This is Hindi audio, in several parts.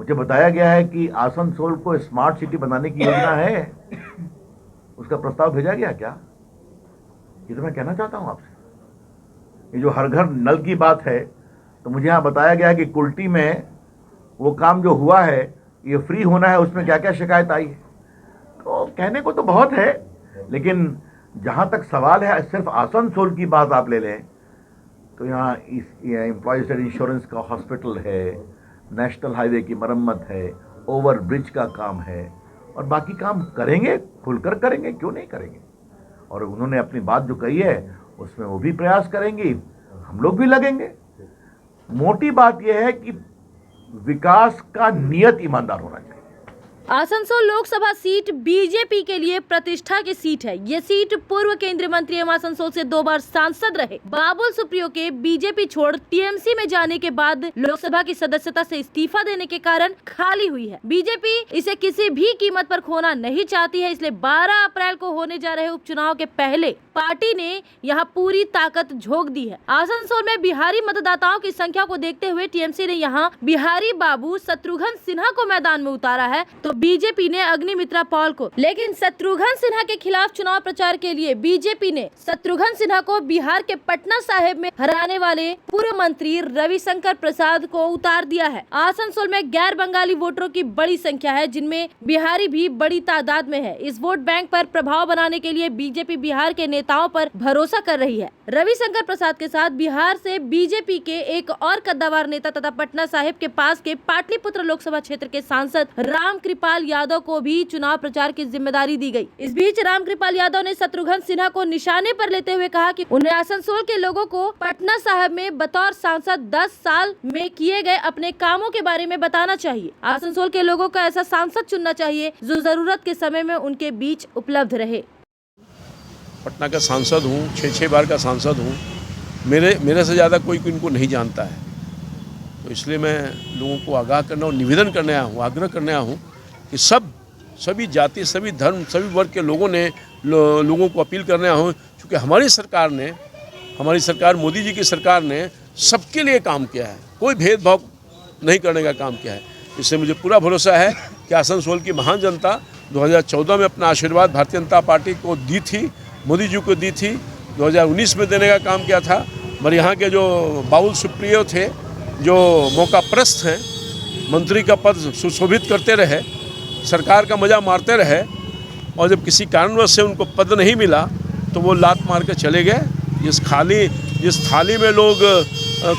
मुझे बताया गया है कि आसनसोल को स्मार्ट सिटी बनाने की योजना है, उसका प्रस्ताव भेजा गया क्या? ये तो मैं कहना चाहता हूं आपसे। ये जो हर घर नल की बात है, तो मुझे यहाँ बताया गया है कि कुल्टी में वो काम जो हुआ है, ये फ्री होना है, उसमें क्या क्या शिकायत आई है। तो कहने को तो बहुत है, लेकिन जहाँ तक सवाल है सिर्फ आसनसोल की बात आप ले लें तो यहाँ एम्प्लॉय स्टेट इंश्योरेंस का हॉस्पिटल है, नेशनल हाईवे की मरम्मत है, ओवर ब्रिज का काम है, और बाकी काम करेंगे, खुलकर करेंगे, क्यों नहीं करेंगे। और उन्होंने अपनी बात जो कही है उसमें वो भी प्रयास करेंगी, हम लोग भी लगेंगे। मोटी बात यह है कि विकास का नियत ईमानदार होना चाहिए। आसनसोल लोकसभा सीट बीजेपी के लिए प्रतिष्ठा की सीट है। ये सीट पूर्व केंद्रीय मंत्री एवं आसनसोल से 2 बार सांसद रहे बाबुल सुप्रियो के बीजेपी छोड़ टीएमसी में जाने के बाद लोकसभा की सदस्यता से इस्तीफा देने के कारण खाली हुई है। बीजेपी इसे किसी भी कीमत पर खोना नहीं चाहती है, इसलिए 12 अप्रैल को होने जा रहे उपचुनाव के पहले पार्टी ने यहाँ पूरी ताकत झोंक दी है। आसनसोल में बिहारी मतदाताओं की संख्या को देखते हुए टीएमसी ने यहाँ बिहारी बाबू शत्रुघ्न सिन्हा को मैदान में उतारा है, तो बीजेपी ने अग्निमित्रा पॉल को। लेकिन शत्रुघ्न सिन्हा के खिलाफ चुनाव प्रचार के लिए बीजेपी ने शत्रुघ्न सिन्हा को बिहार के पटना साहिब में हराने वाले पूर्व मंत्री रविशंकर प्रसाद को उतार दिया है। आसनसोल में गैर बंगाली वोटरों की बड़ी संख्या है, जिनमें बिहारी भी बड़ी तादाद में है। इस वोट बैंक पर प्रभाव बनाने के लिए बीजेपी बिहार के नेताओं पर भरोसा कर रही है। रविशंकर प्रसाद के साथ बिहार से बीजेपी के एक और कद्दावर नेता तथा पटना साहिब के पास के पाटलिपुत्र लोकसभा क्षेत्र के सांसद रामकृपाल यादव को भी चुनाव प्रचार की जिम्मेदारी दी गई। इस बीच रामकृपाल यादव ने शत्रुघ्न सिन्हा को निशाने पर लेते हुए कहा कि उन्हें आसनसोल के लोगों को पटना साहिब में बतौर सांसद 10 साल में किए गए अपने कामों के बारे में बताना चाहिए। आसनसोल के लोगों को ऐसा सांसद चुनना चाहिए जो जरूरत के समय में उनके बीच उपलब्ध रहे। पटना का सांसद हूँ, 6 बार का सांसद हूँ। मेरे से ज़्यादा कोई इनको नहीं जानता है, तो इसलिए मैं लोगों को आगाह करना और निवेदन करने आया हूँ, आग्रह करने आया हूँ कि सभी जाति, सभी धर्म, सभी वर्ग के लोगों को अपील करने आया हूँ, क्योंकि हमारी सरकार मोदी जी की सरकार ने सबके लिए काम किया है, कोई भेदभाव नहीं करने का काम किया है। इससे मुझे पूरा भरोसा है कि आसनसोल की महान जनता 2014 में अपना आशीर्वाद भारतीय जनता पार्टी को दी थी, मोदी जी को दी थी, 2019 में देने का काम किया था। और यहाँ के जो बाबुल सुप्रियो थे, जो मौकाप्रस्त हैं, मंत्री का पद सुशोभित करते रहे, सरकार का मजा मारते रहे, और जब किसी कारणवश से उनको पद नहीं मिला तो वो लात मार के चले गए। जिस थाली में लोग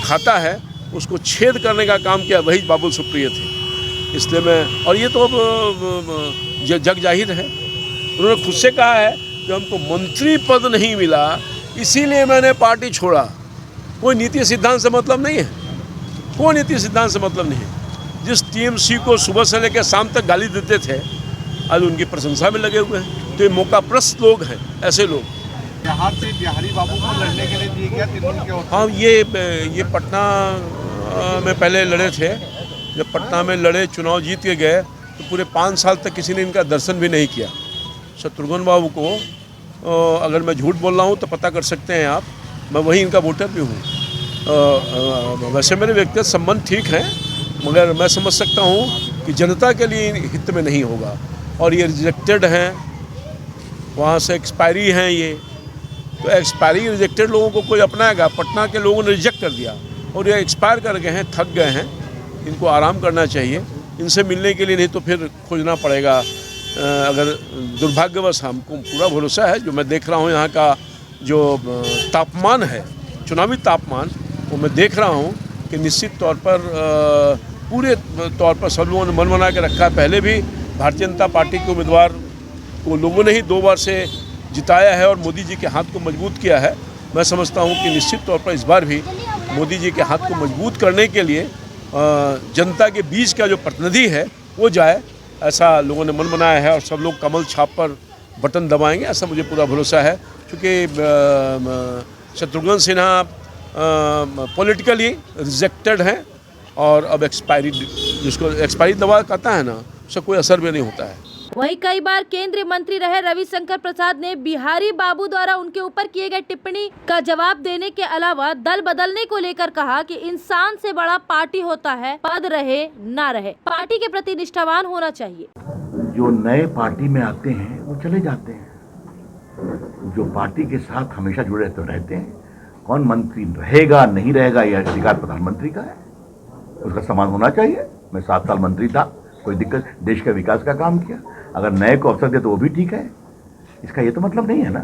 खाता है उसको छेद करने का काम किया वही बाबुल सुप्रियो थे। इसलिए मैं, और ये तो अब जग जाहिर है, उन्होंने खुद से कहा है कि हमको मंत्री पद नहीं मिला इसीलिए मैंने पार्टी छोड़ा। कोई नीति सिद्धांत से मतलब नहीं है, कोई नीति सिद्धांत से मतलब नहीं है। जिस टीएमसी को सुबह से लेकर शाम तक गाली देते थे, आज उनकी प्रशंसा में लगे हुए हैं। तो ये मौकाप्रस्त लोग हैं, ऐसे लोग। बिहार से बिहारी बाबू को लड़ने के लिए दिए गया तिरंगे के। हाँ, ये पटना में पहले लड़े थे। जब पटना में लड़े, चुनाव जीत के गए, तो पूरे 5 साल तक किसी ने इनका दर्शन भी नहीं किया। शत्रुघ्न बाबू को अगर मैं झूठ बोल रहा हूँ तो पता कर सकते हैं आप, मैं वही इनका वोटर भी हूँ। वैसे मेरे व्यक्तिगत संबंध ठीक हैं, मगर मैं समझ सकता हूँ कि जनता के लिए हित में नहीं होगा। और ये रिजेक्टेड हैं, वहाँ से एक्सपायरी हैं ये, तो एक्सपायरी रिजेक्टेड लोगों को कोई अपनाएगा? पटना के लोगों ने रिजेक्ट कर दिया और ये एक्सपायर कर गए हैं, थक गए हैं, इनको आराम करना चाहिए। इनसे मिलने के लिए नहीं तो फिर खोजना पड़ेगा। अगर दुर्भाग्यवश, हमको पूरा भरोसा है, जो मैं देख रहा हूँ यहाँ का जो तापमान है, चुनावी तापमान, वो मैं देख रहा हूँ कि निश्चित तौर पर पूरे तौर पर सब लोगों ने मन बना के रखा है। पहले भी भारतीय जनता पार्टी के उम्मीदवार को लोगों ने ही 2 बार से जिताया है और मोदी जी के हाथ को मजबूत किया है। मैं समझता हूँ कि निश्चित तौर पर इस बार भी मोदी जी के हाथ को मजबूत करने के लिए जनता के बीच का जो प्रतिनिधि है वो जाए, ऐसा लोगों ने मन बनाया है। और सब लोग कमल छाप पर बटन दबाएंगे, ऐसा मुझे पूरा भरोसा है। क्योंकि शत्रुघ्न सिन्हा पॉलिटिकली रिजेक्टेड हैं और अब एक्सपायरी, जिसको एक्सपायरी दवा कहता है ना, उससे कोई असर भी नहीं होता है। वहीं कई बार केंद्रीय मंत्री रहे रविशंकर प्रसाद ने बिहारी बाबू द्वारा उनके ऊपर किए गए टिप्पणी का जवाब देने के अलावा दल बदलने को लेकर कहा कि इंसान से बड़ा पार्टी होता है, पद रहे ना रहे, पार्टी के प्रति निष्ठावान होना चाहिए। जो नए पार्टी में आते हैं वो चले जाते हैं, जो पार्टी के साथ हमेशा जुड़े तो रहते हैं। कौन मंत्री रहेगा नहीं रहेगा यह अधिकार प्रधानमंत्री का है, उसका सम्मान होना चाहिए। मैं 7 साल मंत्री था, कोई दिक्कत, देश के विकास का काम किया। अगर नए को अवसर दे तो वो भी ठीक है, इसका ये तो मतलब नहीं है ना।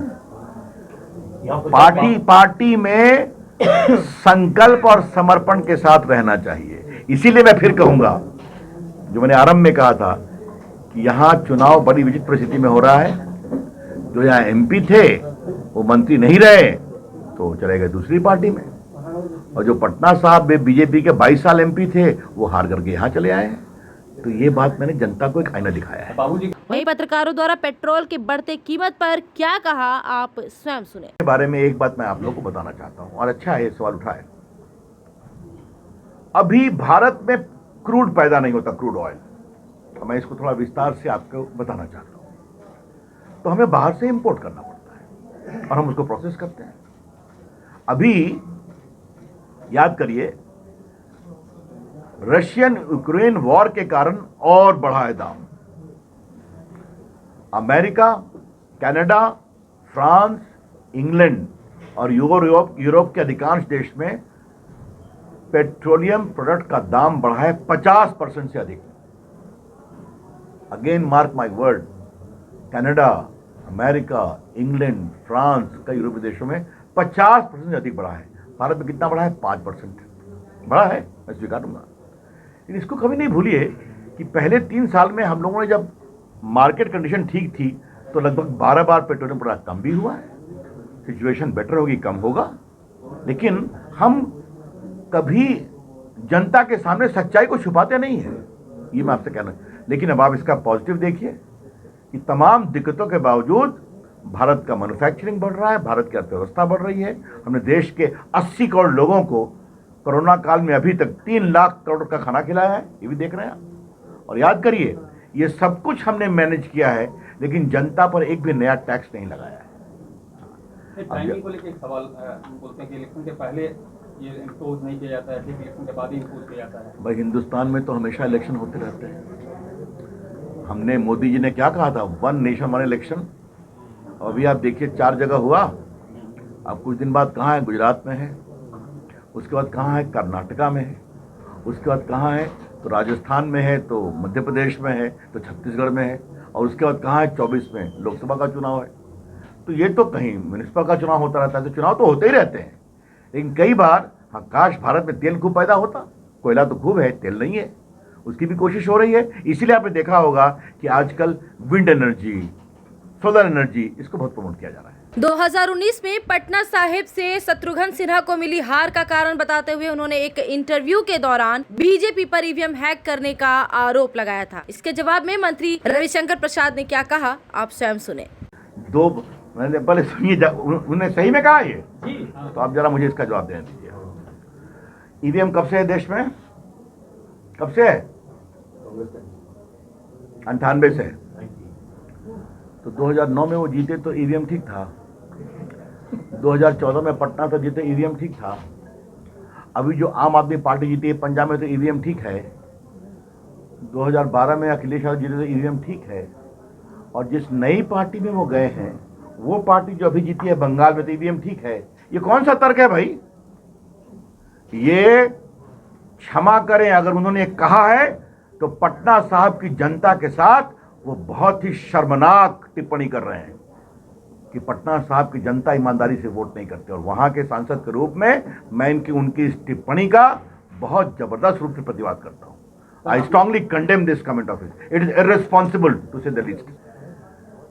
पार्टी में संकल्प और समर्पण के साथ रहना चाहिए। इसीलिए मैं फिर कहूंगा, जो मैंने आरंभ में कहा था कि यहाँ चुनाव बड़ी विचित्र परिस्थिति में हो रहा है। जो यहाँ एमपी थे वो मंत्री नहीं रहे तो चले गए दूसरी पार्टी में, और जो पटना साहब में बीजेपी के 22 साल एमपी थे वो हार करके यहाँ चले आए हैं। तो ये बात मैंने जनता को एक आईना दिखाया है। वहीं पत्रकारों द्वारा पेट्रोल की बढ़ते कीमत पर क्या कहा, आप स्वयं सुने। के बारे में एक बात मैं आप लोगों को बताना चाहता हूँ, और अच्छा है ये सवाल उठाए। अभी भारत में क्रूड पैदा नहीं होता, क्रूड ऑयल। तो मैं इसको थोड़ा विस्तार से आपको बताना चाहता हूँ। तो हमें बाहर से इंपोर्ट करना पड़ता है और हम उसको प्रोसेस करते हैं। अभी याद करिए, रशियन यूक्रेन वॉर के कारण और बढ़ा है दाम। अमेरिका, कनाडा, फ्रांस, इंग्लैंड और यूरोप के अधिकांश देश में पेट्रोलियम प्रोडक्ट का दाम बढ़ा है 50% से अधिक। Again mark my word, Canada, America, England, France, कई यूरोपीय देशों में 50% से अधिक बढ़ा है। भारत में कितना बढ़ा है? 5% बढ़ा है, मैं स्वीकारूंगा। लेकिन इसको कभी नहीं भूलिए कि पहले 3 साल में हम लोगों ने जब मार्केट कंडीशन ठीक थी तो लगभग 12 बार पेट्रोलियम प्रोडक्ट कम भी हुआ है। सिचुएशन बेटर होगी, कम होगा, लेकिन हम कभी जनता के सामने सच्चाई को छुपाते नहीं है, ये मैं आपसे कहना। लेकिन अब आप इसका पॉजिटिव देखिए कि तमाम दिक्कतों के बावजूद भारत का मैन्युफैक्चरिंग बढ़ रहा है, भारत की अर्थव्यवस्था बढ़ रही है। हमने देश के 80 करोड़ लोगों को कोरोना काल में अभी तक 3 लाख करोड़ का खाना खिलाया है, ये भी देख रहे हैं आप। और याद करिए, ये सब कुछ हमने मैनेज किया है, लेकिन जनता पर एक भी नया टैक्स नहीं लगाया है। टाइमिंग को लेकर एक सवाल बोलते हैं कि इलेक्शन के पहले ये इम्पोज नहीं किया जाता है, ठीक इलेक्शन के बाद ही इम्पोज किया जाता है। भाई, हिंदुस्तान में तो हमेशा इलेक्शन होते रहते हैं। हमने, मोदी जी ने क्या कहा था, 1 नेशन 1 इलेक्शन। अभी आप देखिए 4 जगह हुआ। अब कुछ दिन बाद कहाँ है? गुजरात में है, उसके बाद कहाँ है? कर्नाटका में है, उसके बाद कहाँ है? तो राजस्थान में है, तो मध्य प्रदेश में है, तो छत्तीसगढ़ में है, और उसके बाद कहाँ है? 24 में लोकसभा का चुनाव है। तो ये तो कहीं म्युनिसिपल का चुनाव होता रहता है। तो चुनाव तो होते ही रहते हैं, लेकिन कई बार हाँ, काश भारत में तेल खूब पैदा होता। कोयला तो खूब है, तेल नहीं है, उसकी भी कोशिश हो रही है। इसीलिए आपने देखा होगा कि आजकल विंड एनर्जी, सोलर एनर्जी, इसको बहुत प्रमोट किया जा रहा है। 2019 में पटना साहिब से शत्रुघ्न सिन्हा को मिली हार का कारण बताते हुए उन्होंने एक इंटरव्यू के दौरान बीजेपी पर ईवीएम हैक करने का आरोप लगाया था। इसके जवाब में मंत्री रविशंकर प्रसाद ने क्या कहा, आप स्वयं सुने। मैंने पहले सुनिए, उन्होंने सही में कहा ये? तो आप जरा मुझे इसका जवाब देने दीजिए। ईवीएम कब से है देश में? कब से है? 98 से। तो 2009 में वो जीते तो ईवीएम ठीक था। 2014 में पटना से जीते, ईवीएम ठीक था। अभी जो आम आदमी पार्टी जीती है पंजाब में, तो ईवीएम ठीक है। 2012 में अखिलेश यादव जीते तो ईवीएम ठीक है। और जिस नई पार्टी में वो गए हैं, वो पार्टी जो अभी जीती है बंगाल में, तो ईवीएम ठीक है। ये कौन सा तर्क है भाई? ये क्षमा करें, अगर उन्होंने कहा है तो पटना साहब की जनता के साथ वो बहुत ही शर्मनाक टिप्पणी कर रहे हैं कि पटना साहब की जनता ईमानदारी से वोट नहीं करते। और वहां के सांसद के रूप में मैं उनकी इस टिप्पणी का बहुत जबरदस्त रूप से प्रतिवाद करता हूं। I strongly condemn this comment of it is irresponsible to say the least.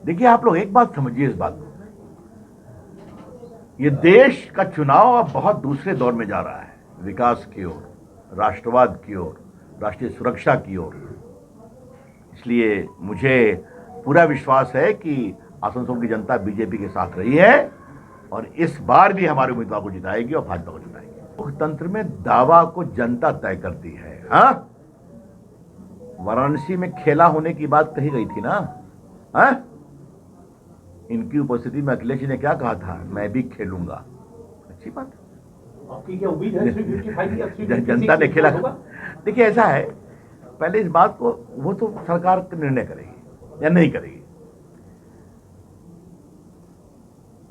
देखिए, आप लोग एक बात समझिए इस बात को, ये देश का चुनाव अब बहुत दूसरे दौर में जा रहा है, विकास की ओर, राष्ट्रवाद की ओर, राष्ट्रीय सुरक्षा की ओर। इसलिए मुझे पूरा विश्वास है कि आसनसोल की जनता बीजेपी के साथ रही है और इस बार भी हमारे उम्मीदवार को जिताएगी और भाजपा को जिताएगी। लोकतंत्र में दावा को जनता तय करती है। हाँ, वाराणसी में खेला होने की बात कही गई थी ना, हैं? इनकी उपस्थिति में अखिलेश जी ने क्या कहा था, मैं भी खेलूंगा। अच्छी बात है। आपकी क्या उम्मीद है 355 या 356 जनता ने खेला। होगा? देखिए ऐसा है, पहले इस बात को वो तो सरकार निर्णय करेगी या नहीं करेगी।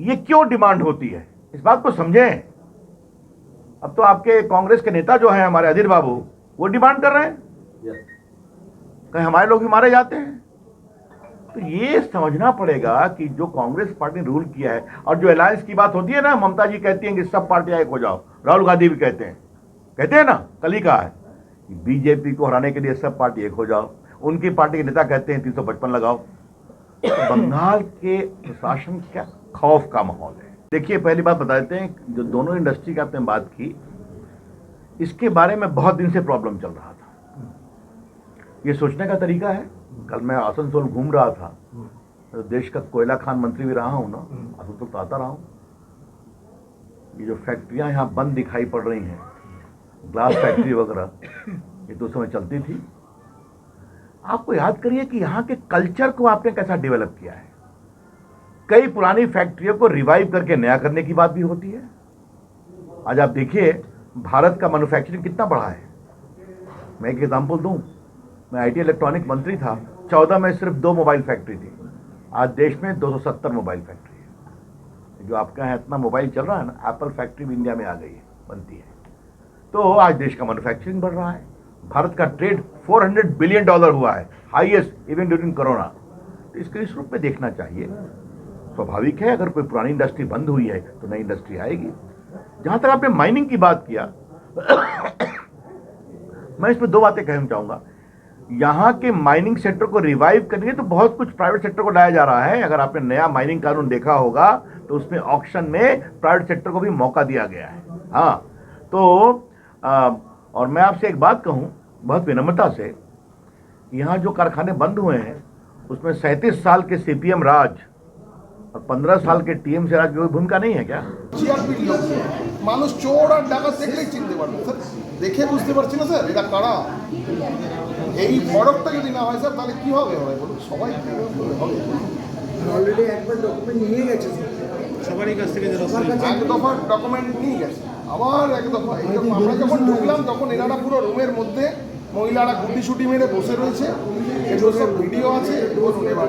ये क्यों डिमांड होती है, इस बात को समझें। अब तो आपके कांग्रेस के नेता जो हैं हमारे अधीर बाबू, वो डिमांड कर रहे हैं कहीं हमारे लोग भी मारे जाते हैं। तो ये समझना पड़ेगा कि जो कांग्रेस पार्टी ने रूल किया है, और जो अलायंस की बात होती है ना, ममता जी कहती हैं कि सब पार्टियां एक हो जाओ, राहुल गांधी भी कहते हैं ना, कल ही कहा है कि बीजेपी को हराने के लिए सब पार्टी एक हो जाओ। उनकी पार्टी के नेता कहते हैं 355 लगाओ। तो बंगाल के प्रशासन क्या खौफ का माहौल है। देखिए पहली बात बता देते हैं, जो दोनों इंडस्ट्री की आपने बात की, इसके बारे में बहुत दिन से प्रॉब्लम चल रहा था। ये सोचने का तरीका है, कल मैं आसनसोल घूम रहा था, तो देश का कोयला खान मंत्री भी रहा हूँ ना, आसनसोल तो आता रहा हूँ। ये जो फैक्ट्रियाँ यहाँ बंद दिखाई पड़ रही हैं, ग्लास फैक्ट्री वगैरह, ये तो उस समय चलती थी। आपको याद करिए कि यहाँ के कल्चर को आपने कैसा डेवलप किया है। कई पुरानी फैक्ट्रियों को रिवाइव करके नया करने की बात भी होती है। आज आप देखिए भारत का मैन्युफैक्चरिंग कितना बढ़ा है। मैं एक एग्जाम्पल दूं, मैं आईटी इलेक्ट्रॉनिक मंत्री था, 14 में सिर्फ 2 मोबाइल फैक्ट्री थी। आज देश में 270 मोबाइल फैक्ट्री है। जो आपका यहाँ इतना मोबाइल चल रहा है ना, एप्पल फैक्ट्री भी इंडिया में आ गई है, बनती है। तो आज देश का मैन्युफैक्चरिंग बढ़ रहा है। भारत का ट्रेड $400 बिलियन हुआ है, हाईएस्ट इवन ड्यूरिंग कोरोना। तो इसको इस रूप में देखना चाहिए। स्वाभाविक है, अगर कोई पुरानी इंडस्ट्री बंद हुई है तो नई इंडस्ट्री आएगी। जहां तक आपने माइनिंग की बात किया, मैं इसमें 2 बातें कहना चाहूंगा। यहाँ के माइनिंग सेक्टर को रिवाइव करने तो बहुत कुछ प्राइवेट सेक्टर को लाया जा रहा है। अगर आपने नया माइनिंग कानून देखा होगा तो उसमें ऑक्शन में प्राइवेट सेक्टर को भी मौका दिया गया है। हाँ, तो और मैं आपसे एक बात कहूँ बहुत विनम्रता से, यहाँ जो कारखाने बंद हुए हैं उसमें 37 साल के सीपीएम राज और 15 साल के टीएमसी राज की कोई भूमिका नहीं है क्या? জিআরপির লোক মানুষ চোর আর ডাকাত দেখলেই চিনতে পারবে স্যার, দেখে বুঝতে পারছি না স্যার এটা কারা। এই ফরকটা যদি না হয় স্যার তাহলে কি হবে হয় বলুন, সবাই হবে। অলরেডি একবার ডকুমেন্ট নিয়ে গেছে সবারই কাছ থেকে এক দফা ডকুমেন্ট নিয়ে গেছে, আবার এক দফা। আমরা যখন ঢুকলাম তখন এনারা পুরো রুমের মধ্যে মহিলারা গুটি শুটি মেরে বসে রয়েছে, এগুলো সব ভিডিও আছে। বলুন এবার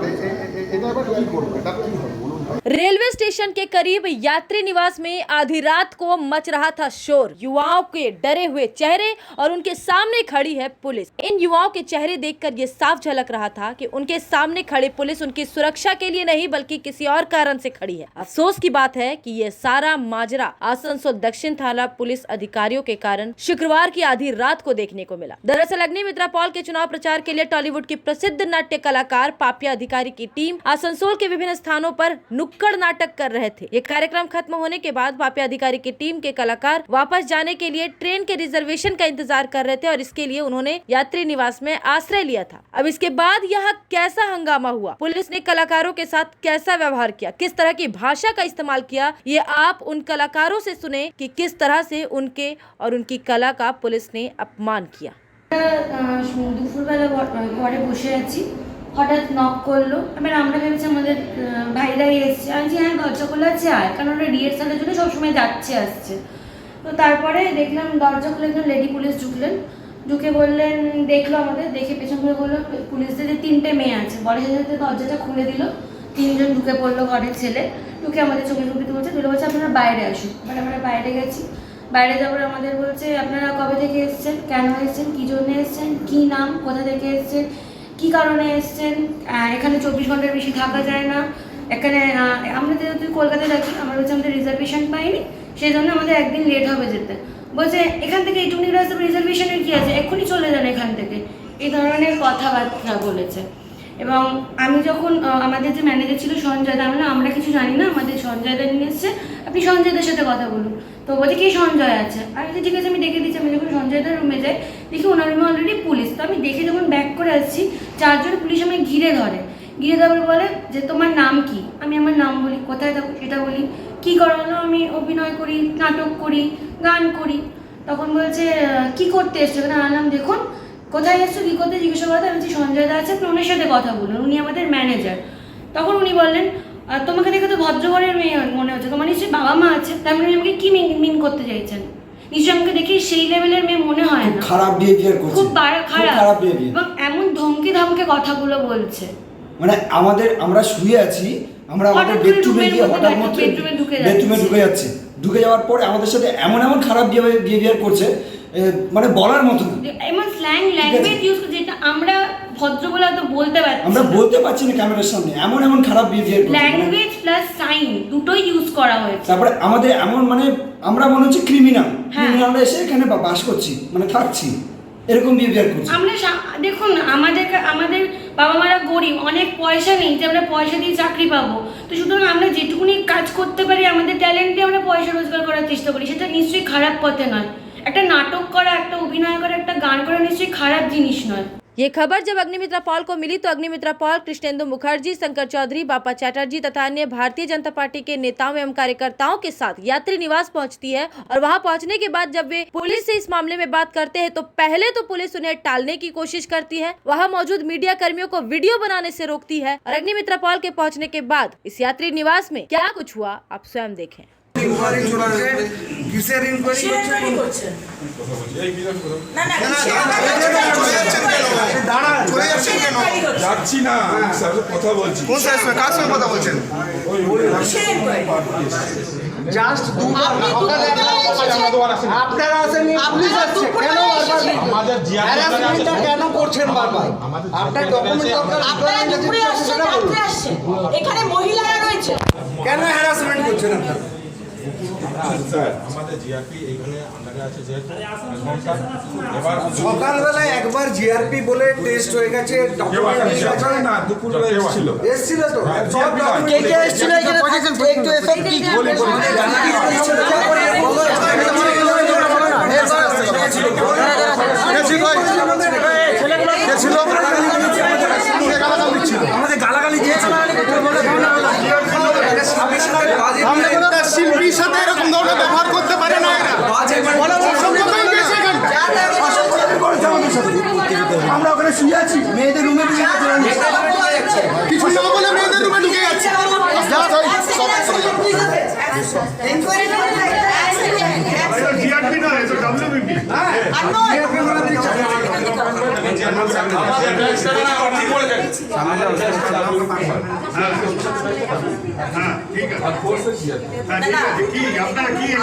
এটা এবার কি করবো, এটা কি হবে বলুন। रेलवे स्टेशन के करीब यात्री निवास में आधी रात को मच रहा था शोर। युवाओं के डरे हुए चेहरे और उनके सामने खड़ी है पुलिस। इन युवाओं के चेहरे देखकर ये साफ झलक रहा था कि उनके सामने खड़े पुलिस उनकी सुरक्षा के लिए नहीं बल्कि किसी और कारण से खड़ी है। अफसोस की बात है कि ये सारा माजरा आसनसोल दक्षिण थाना पुलिस अधिकारियों के कारण शुक्रवार की आधी रात को देखने को मिला। दरअसल अग्निमित्रा पॉल के चुनाव प्रचार के लिए टॉलीवुड की प्रसिद्ध नाट्य कलाकार पापिया अधिकारी की टीम आसनसोल के विभिन्न स्थानों पर नुक्कड़ नाटक कर रहे थे। ये कार्यक्रम खत्म होने के बाद पापिया अधिकारी की टीम के कलाकार वापस जाने के लिए ट्रेन के रिजर्वेशन का इंतजार कर रहे थे और इसके लिए उन्होंने यात्री निवास में आश्रय लिया था। अब इसके बाद यहाँ कैसा हंगामा हुआ, पुलिस ने कलाकारों के साथ कैसा व्यवहार किया, किस तरह की भाषा का इस्तेमाल किया, ये आप उन कलाकारों से सुने कि किस तरह से उनके और उनकी कला का पुलिस ने अपमान किया। দুপুরবেলা ঘরে বসে আছি, হঠাৎ নক করলো। এবার আমরা ভেবেছি আমাদের ভাইরাই এসছে। আমি যে হ্যাঁ দরজা খোলা আছে আয়, কারণ ওরা রিহার্সালের জন্য সবসময় যাচ্ছে আসছে। তো তারপরে দেখলাম দরজা খুলে একজন লেডি পুলিশ ঢুকলেন, ঢুকে বললেন, দেখলো আমাদের, দেখে পেছন করে বললো পুলিশদের যে 3টে মেয়ে আছে, বড় সাথে দরজাটা খুলে দিল। 3জন ঢুকে পড়লো ঘরের ছেলে, ঢুকে আমাদের চোখে চোখে বলছে, দিল বলছে আপনারা বাইরে আসুন। এবার আমরা বাইরে গেছি। বাইরে যাওয়ার আমাদের বলছে আপনারা কবে থেকে এসছেন, কেন এসছেন, কী জন্য এসছেন, কী নাম, কোথা থেকে এসছেন, কী কারণে এসছেন, এখানে 24 ঘন্টার বেশি থাকা যায় না, এখানে আমরা যেহেতু কলকাতায় থাকি, আমরা বলছি আমাদের রিজার্ভেশন পাইনি, সেই জন্য আমাদের একদিন লেট হবে যেতে। বলছে এখান থেকে এইটুকুনি রাস্তা রিজার্ভেশনের কী আছে, এক্ষুনি চলে যান এখান থেকে, এই ধরনের কথাবার্তা বলেছে। এবং আমি যখন আমাদের যে ম্যানেজার ছিল সঞ্জয় দা, আমরা কিছু জানি না, আমাদের সঞ্জয় দা নিয়ে এসছে, আপনি সঞ্জয়দার সাথে কথা বলুন। তো বলছে কি সঞ্জয় আছে, আমি তো ঠিক আছে আমি ডেকে দিচ্ছি। আমি যখন সঞ্জয়দার রুমে যাই দেখি ওনার রুমে অলরেডি পুলিশ। তো আমি দেখে যখন ব্যাক করে আসছি, 4জন পুলিশ আমায় ঘিরে ধরে, ঘিরে ধরে বলে যে তোমার নাম কি, আমি আমার নাম বলি, কোথায় থাকো সেটা বলি, কী করালো, আমি অভিনয় করি, নাটক করি, গান করি। তখন বলছে কী করতে এসছো, এখানে আনলাম, দেখুন কোথায় এসছো, কী করতে জিজ্ঞাসা করতে। আমি বলছি সঞ্জয় দা আছে, আপনি ওনার সাথে কথা বলুন, উনি আমাদের ম্যানেজার। তখন উনি বললেন তোমাকে দেখে তো ভদ্রঘরের মেয়ে মনে হচ্ছে, তোমার নিশ্চয়ই বাবা মা আছে, তার মানে আমাকে কি মিন করতে চাইছেন? নিশ্চয়ই আমাকে দেখে সেই লেভেলের মেয়ে মনে হয় না, খারাপ বিহেভিয়ার করছে, খুব খারাপ বিহেভিয়ার, এবং এমন ধমকে ধমকে কথাগুলো বলছে। মানে আমরা শুয়ে আছি, আমরা আমাদের বেডরুমে গিয়ে হঠাৎ মধ্যে বেডরুমে ঢুকে যাচ্ছে, ঢুকে যাওয়ার পরে আমাদের সাথে এমন খারাপ বিহেভিয়ার করছে, মানে বলার মতো না, এমন স্ল্যাং ল্যাঙ্গুয়েজ ইউজ করছে যেটা আমরা ভদ্র বলে তো বলতে পারছি, আমরা বলতে পারছি না ক্যামেরার সামনে, এমন খারাপ বিহেভিয়ার করছে, ল্যাঙ্গুয়েজ প্লাস সাইন দুটোই ইউজ করা হয়েছে। তারপরে আমাদের এমন মানে আমরা মনে হচ্ছে ক্রিমিনালরা এসে এখানে বাস করছি, মানে থাকছি, এরকম বিহেভিয়ার করছে। আমরা দেখুন আমাদের বাবা মারা গরিব, অনেক পয়সা নেই যে আমরা পয়সা দিয়ে চাকরি পাবো, তো সুতরাং আমরা যেটুকুনি কাজ করতে পারি আমাদের ট্যালেন্টে আমরা পয়সা রোজগার করার চেষ্টা করি, সেটা নিশ্চয়ই খারাপ পথে নয়। একটা নাটক করা, একটা অভিনয় করা, একটা গান করা নিশ্চয়ই খারাপ জিনিস নয়। ये खबर जब अग्निमित्रा पॉल को मिली तो अग्निमित्रा पॉल, कृष्णेंदु मुखर्जी, शंकर चौधरी, बापा चैटर्जी तथा अन्य भारतीय जनता पार्टी के नेताओं एवं कार्यकर्ताओं के साथ यात्री निवास पहुंचती है और वहां पहुंचने के बाद जब वे पुलिस से इस मामले में बात करते हैं तो पहले तो पुलिस उन्हें टालने की कोशिश करती है, वहां मौजूद मीडिया कर्मियों को वीडियो बनाने से रोकती है और अग्निमित्रा पॉल के पहुंचने के बाद इस यात्री निवास में क्या कुछ हुआ आप स्वयं देखें। যাচ্ছি না, কথা বলছি। কোন স্যার কার সঙ্গে কথা বলছেন? জাস্ট আপনারা আসেননি, পুলিশ আসছে, কেন আমাদের হ্যারাসমেন্টটা কেন করছেন বারবার? আপনার ডকুমেন্ট দরকার, এখানে মহিলারা রয়েছে, কেন হ্যারাসমেন্ট করছেন আপনারা? স্যার আমাদের জিআরপি এইখানে আন্ডারে আছে, যে এবার সকালবেলায় একবার জিআরপি বলে টেস্ট হয়ে গেছে, না দুপুরবেলা এসেছিল তো কে কে এসেছিল এখানে একটু এসব কি আমাদের গালাগালি দিয়েছিল, শিল্পীর সাথে এরকম ধরনের ব্যবহার করতে পারে না এরা। আমরা ওখানে শুয়ে আছি, মেয়েদের রুমে ঢুকে যাচ্ছে, কিছু না বলে মেয়েদের রুমে ঢুকে যাচ্ছে।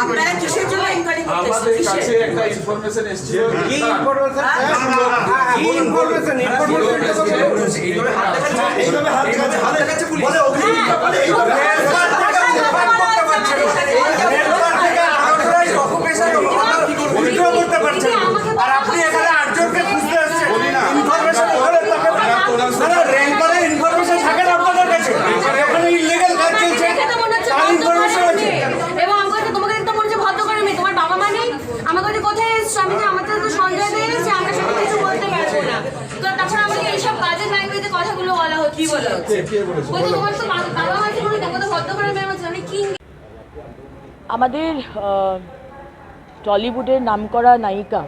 আপনারা কিসের জন্য ইনকোয়ারি করতেছেন? আমাদের কাছে একটা ইনফরমেশন এসেছে। কি ইনফরমেশন? কি ইনফরমেশন? এইভাবে হাতে কাছে পুলিশ বলে অভিযোগটা বলে এইভাবে করতে পারছেন, আর আপনি এখানে আটজনকে খুঁজতে আসছেন। ইনফরমেশন হলে তাকে র্যাঙ্ক করে ইনফরমেশন থাকে না আপনাদের কাছে, এখানে ইলিগাল কাজ চলছে, তার ইনফরমেশন আছে। এবং আমাকে তোমাকে একটা বলছে ভদ্র করে মেয়ে, তোমার বাবা মা নেই, আমাকে বলছে কোথায় এসছো, আমি যে আমাদের তো সঞ্জয় দিয়ে এসেছি, আমরা সব কিছু বলতে পারবো না। তো তাছাড়া আমাকে এইসব বাজে ল্যাঙ্গুয়েজে কথাগুলো বলা হচ্ছে, কি বলা হচ্ছে, বলছে তোমার তো বাবা মা আছে, তোমাকে তো ভদ্র করে মেয়ে বলছে, আমি কি। আমাদের টলিউডের নামকরা নায়িকা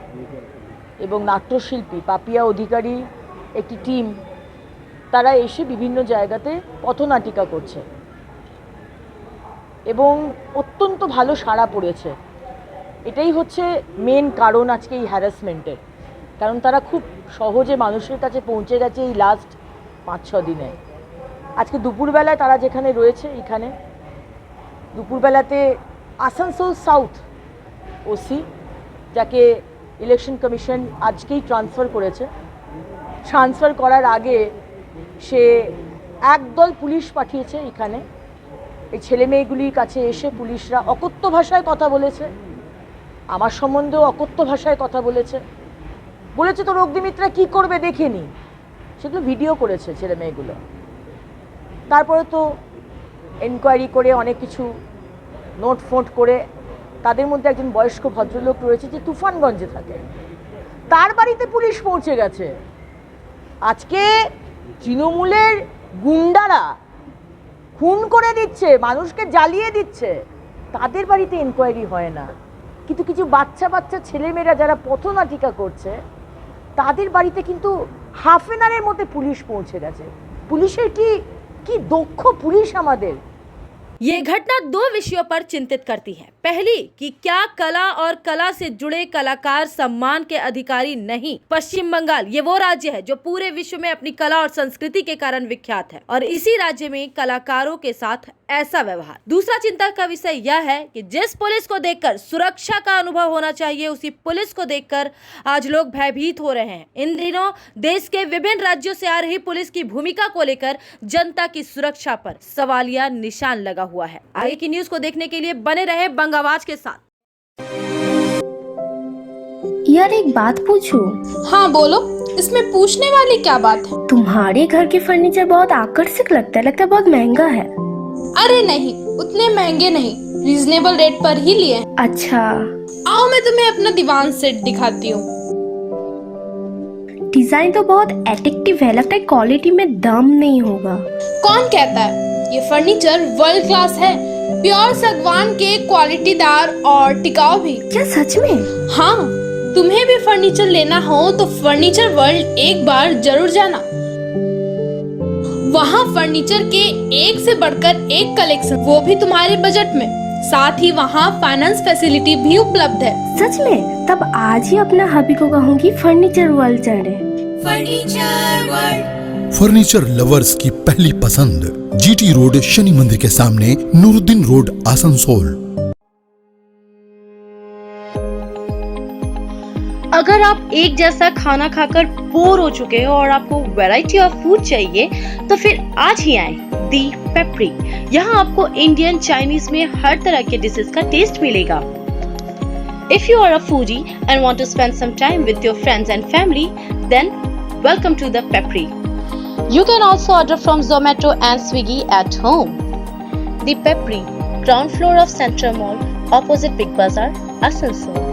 এবং নাট্যশিল্পী পাপিয়া অধিকারী একটি টিম, তারা এসে বিভিন্ন জায়গাতে পথনাটিকা করছে এবং অত্যন্ত ভালো সাড়া পড়েছে। এটাই হচ্ছে মেন কারণ আজকে এই হ্যারাসমেন্টের, কারণ তারা খুব সহজে মানুষের কাছে পৌঁছে গেছে এই লাস্ট 5-6 দিনে। আজকে দুপুরবেলায় তারা যেখানে রয়েছে, এখানে দুপুরবেলাতে আসানসোল সাউথ ওসি, যাকে ইলেকশন কমিশন আজকেই ট্রান্সফার করেছে, ট্রান্সফার করার আগে সে একদল পুলিশ পাঠিয়েছে এখানে। এই ছেলে মেয়েগুলির কাছে এসে পুলিশরা অকথ্য ভাষায় কথা বলেছে, আমার সম্বন্ধেও অকথ্য ভাষায় কথা বলেছে, বলেছে তোর অগ্নিমিত্রা কী করবে দেখে নি, সেগুলো ভিডিও করেছে ছেলে মেয়েগুলো। তারপরে তো এনকোয়ারি করে অনেক কিছু নোট ফোট করে, তাদের মধ্যে একজন বয়স্ক ভদ্রলোক রয়েছে যে তুফানগঞ্জে থাকে, তার বাড়িতে পুলিশ পৌঁছে গেছে। আজকে তৃণমূলের গুন্ডারা খুন করে দিচ্ছে, মানুষকে জ্বালিয়ে দিচ্ছে, তাদের বাড়িতে এনকোয়ারি হয় না, কিন্তু কিছু বাচ্চা ছেলেমেয়েরা যারা পথনাটিকা করছে তাদের বাড়িতে কিন্তু হাফ অ্যান আওয়ারের মধ্যে পুলিশ পৌঁছে গেছে। পুলিশের কি কি দক্ষ পুলিশ আমাদের। ये घटना दो विषयों पर चिंतित करती है। पहली कि क्या कला और कला से जुड़े कलाकार सम्मान के अधिकारी नहीं। पश्चिम बंगाल ये वो राज्य है जो पूरे विश्व में अपनी कला और संस्कृति के कारण विख्यात है और इसी राज्य में कलाकारों के साथ ऐसा व्यवहार। दूसरा चिंता का विषय यह है कि जिस पुलिस को देखकर सुरक्षा का अनुभव होना चाहिए, उसी पुलिस को देखकर आज लोग भयभीत हो रहे हैं। इन दिनों देश के विभिन्न राज्यों से आ रही पुलिस की भूमिका को लेकर जनता की सुरक्षा पर सवालिया निशान लगा हुआ है। आगे की न्यूज को देखने के लिए बने रहे बंग आवाज के साथ। यार एक बात पूछूं? हाँ बोलो, इसमें पूछने वाली क्या बात है? तुम्हारे घर के फर्नीचर बहुत आकर्षक लगता है बहुत महंगा है। अरे नहीं, उतने महंगे नहीं, रीजनेबल रेट पर ही लिए हैं। अच्छा, आओ मैं तुम्हें अपना दीवान सेट दिखाती हूँ। डिजाइन तो बहुत एट्रैक्टिव है, लगता है क्वालिटी में दम नहीं होगा। कौन कहता है? ये फर्नीचर वर्ल्ड क्लास है, प्योर सागवान के, क्वालिटीदार और टिकाऊ भी। क्या सच में? हाँ, तुम्हें भी फर्नीचर लेना हो तो फर्नीचर वर्ल्ड एक बार जरूर जाना। वहाँ फर्नीचर के एक से बढ़कर एक कलेक्शन, वो भी तुम्हारे बजट में। साथ ही वहाँ फाइनेंस फैसिलिटी भी उपलब्ध है। सच में? तब आज ही अपना हबी को कहूँगी फर्नीचर वर्ल्ड चढ़े। फर्नीचर वर्ल्ड, फर्नीचर लवर्स की पहली पसंद, जीटी रोड, शनि मंदिर के सामने, नूरुद्दीन रोड, आसनसोल। अगर आप एक जैसा खाना खाकर बोर हो चुके हो और आपको वैरायटी ऑफ फूड चाहिए तो फिर आज ही आएं दी पेपरी। यहाँ आपको इंडियन, चाइनीज में हर तरह के डिशेस का टेस्ट मिलेगा। If you are a foodie and want to spend some time with your friends and family, then welcome to the Pepri. You can also order from Zomato and Swiggy at home. The Pepri, ground floor of Central Mall, opposite Big Bazaar, Asansol.